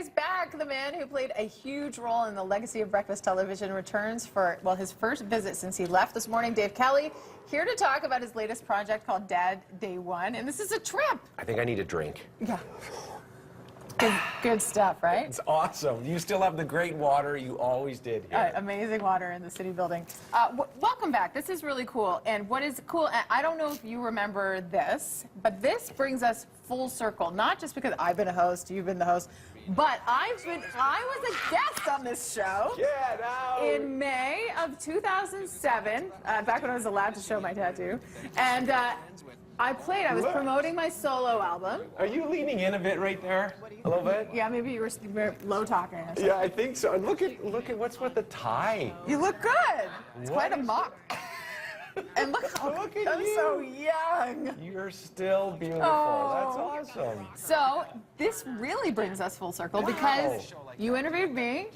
is back. The man who played a huge role in the legacy of breakfast television returns for, well, his first visit since he left this morning. Dave Kelly here to talk about his latest project called Dad Day 1. And this is a trip. I think I need a drink. Yeah. Good stuff, right? It's awesome. You still have the great water you always did here. Amazing water in the city building. Welcome back. This is really cool. And what is cool, I don't know if you remember this, but this brings us full circle. Not just because I've been a host, you've been the host, but I was a guest on this show in May of 2007, back when I was allowed to show my tattoo. And I was promoting my solo album. Are you leaning in a bit right there? A little bit? Yeah, maybe you were low talking or something. Yeah, I think so. And look at what's with the tie. You look good. It's quite a mop. And look at you. I'm so young. You're still beautiful. Oh. That's awesome. So this really brings us full circle because you interviewed me.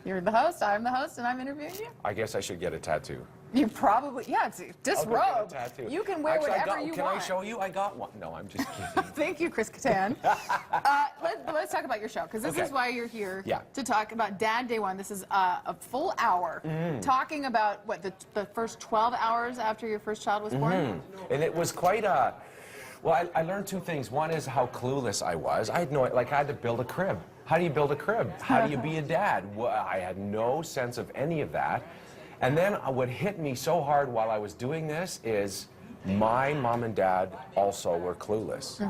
You're the host, I'm the host, and I'm interviewing you. I guess I should get a tattau. You probably, yeah, it's disrobe. You can wear whatever you want. Can I show you? I got one. No, I'm just kidding. Thank you, Chris Kattan. Let's talk about your show, because this is why you're here to talk about Dad Day 1. This is a full hour talking about, what, the first 12 hours after your first child was born? And it was quite a... Well, I learned two things. One is how clueless I was. I had no, like, I had to build a crib. How do you build a crib? How do you be a dad? Well, I had no sense of any of that. And then what hit me so hard while I was doing this is my mom and dad also were clueless.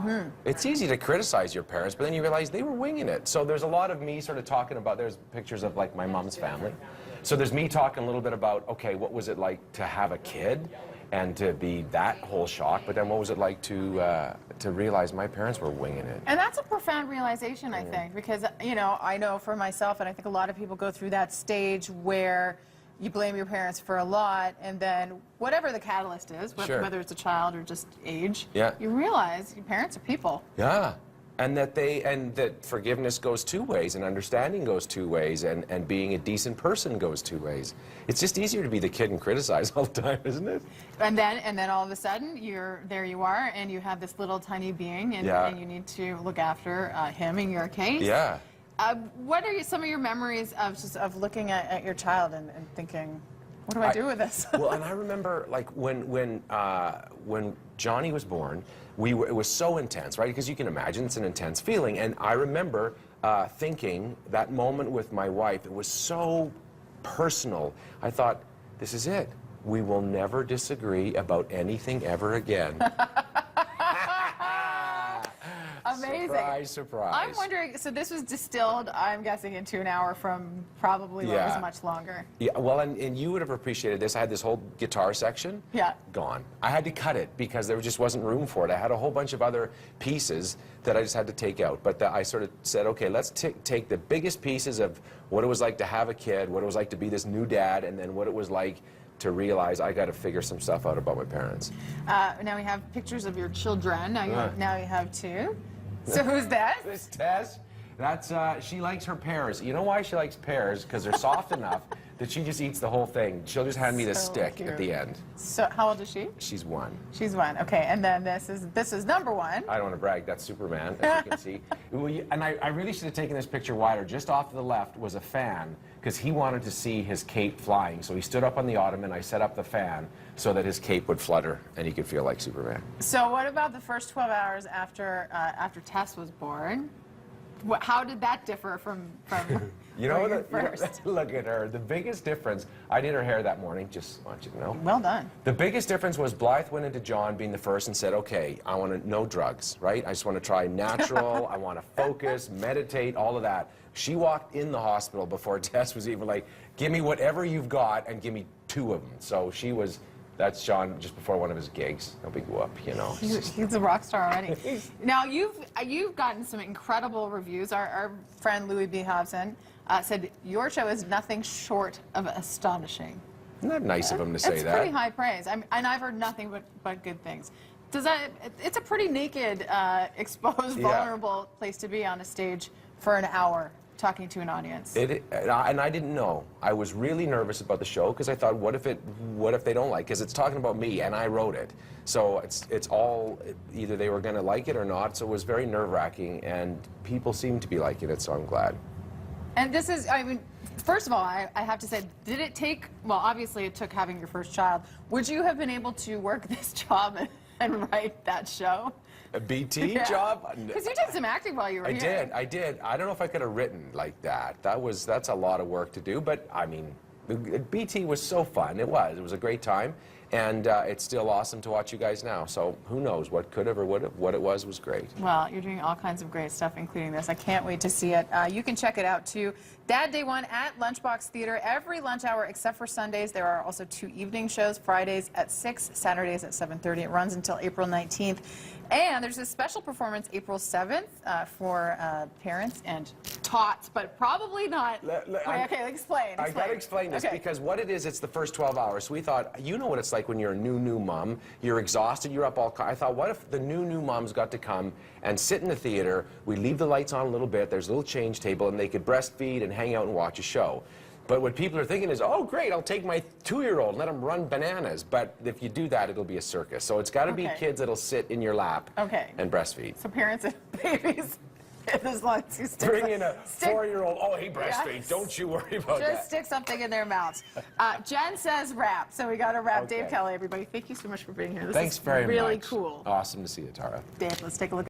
It's easy to criticize your parents, but then you realize they were winging it. So there's a lot of me sort of talking about, there's pictures of like my mom's family. So there's me talking a little bit about, okay, what was it like to have a kid and to be that whole shock, but then what was it like to realize my parents were winging it? And that's a profound realization, I think, because, you know, I know for myself, and I think a lot of people go through that stage where you blame your parents for a lot, and then whatever the catalyst is, whether it's a child or just age, you realize your parents are people. Yeah. And that forgiveness goes two ways, and understanding goes two ways, and being a decent person goes two ways. It's just easier to be the kid and criticize all the time, isn't it? And then all of a sudden there you are, and you have this little tiny being, and you need to look after him in your case. Yeah. What are some of your memories of looking at your child and thinking, what do I do with this? Well, and I remember like when Johnny was born, it was so intense, right? Because you can imagine it's an intense feeling. And I remember thinking that moment with my wife, it was so personal. I thought, this is it. We will never disagree about anything ever again. Amazing. Surprise, surprise. I'm wondering, so this was distilled, I'm guessing, into an hour from probably what was much longer. Yeah, well, and you would have appreciated this. I had this whole guitar section gone. I had to cut it because there just wasn't room for it. I had a whole bunch of other pieces that I just had to take out. But I sort of said, okay, let's take the biggest pieces of what it was like to have a kid, what it was like to be this new dad, and then what it was like to realize I got to figure some stuff out about my parents. Now we have pictures of your children. Now you have two. So who's that? This Tess. That's she likes her pears. You know why she likes pears? Because they're soft enough that she just eats the whole thing. She'll just hand me the stick at the end. So how old is she? She's 1. She's 1. Okay, and then this is number 1. I don't want to brag. That's Superman, as you can see. And I really should have taken this picture wider. Just off to the left was a fan because he wanted to see his cape flying. So he stood up on the ottoman. I set up the fan so that his cape would flutter and he could feel like Superman. So what about the first 12 hours after Tess was born? How did that differ from you know, first? Look at her. The biggest difference, I did her hair that morning, just want you to know. Well done. The biggest difference was Blythe went into John being the first and said, okay, I want no drugs, right? I just want to try natural, I want to focus, meditate, all of that. She walked in the hospital before Tess was even like, give me whatever you've got and give me 2 of them. So she was... That's John just before one of his gigs. No big whoop, you know. He's a rock star already. Now, you've gotten some incredible reviews. Our friend Louis B. Hobson said your show is nothing short of astonishing. Isn't that nice of him to say that? It's pretty high praise. And I've heard nothing but good things. It's a pretty naked, exposed, vulnerable place to be on a stage for an hour. talking to an audience. And I didn't know. I was really nervous about the show because I thought, what if they don't like? Because it's talking about me, and I wrote it. So it's all either they were going to like it or not. So it was very nerve-wracking, and people seem to be liking it. So I'm glad. And this is, I mean, first of all, I have to say, did it take? Well, obviously, it took having your first child. Would you have been able to work this job and write that show? A BT job? Because you did some acting while you were here. I did. I don't know if I could have written like that. That's a lot of work to do, but I mean, BT was so fun. It was a great time, and it's still awesome to watch you guys now. So who knows what could have or would have. What it was great. Well, you're doing all kinds of great stuff, including this. I can't wait to see it. You can check it out too. Dad Day 1 at Lunchbox Theatre every lunch hour except for Sundays. There are also 2 evening shows, Fridays at 6, Saturdays at 7:30. It runs until April 19th. And there's a special performance April 7th for parents and tots, but probably not. Okay, explain. I got to explain this because what it is, it's the first 12 hours. So we thought, you know what it's like when you're a new mom. You're exhausted, you're up all... I thought, what if the new moms got to come and sit in the theater, we leave the lights on a little bit, there's a little change table, and they could breastfeed and hang out and watch a show. But what people are thinking is, oh, great, I'll take my 2-year-old and let him run bananas. But if you do that, it'll be a circus. So it's got to be kids that'll sit in your lap and breastfeed. So parents and babies, as long as you stick... Bring in a 4-year-old, oh, he breastfeeds. Yes. Don't you worry about that. Just stick something in their mouths. Jen says wrap, so we got to wrap. Dave Kelly, everybody, thank you so much for being here. This Thanks is very much. Really cool. Awesome to see you, Tara. Dave, let's take a look.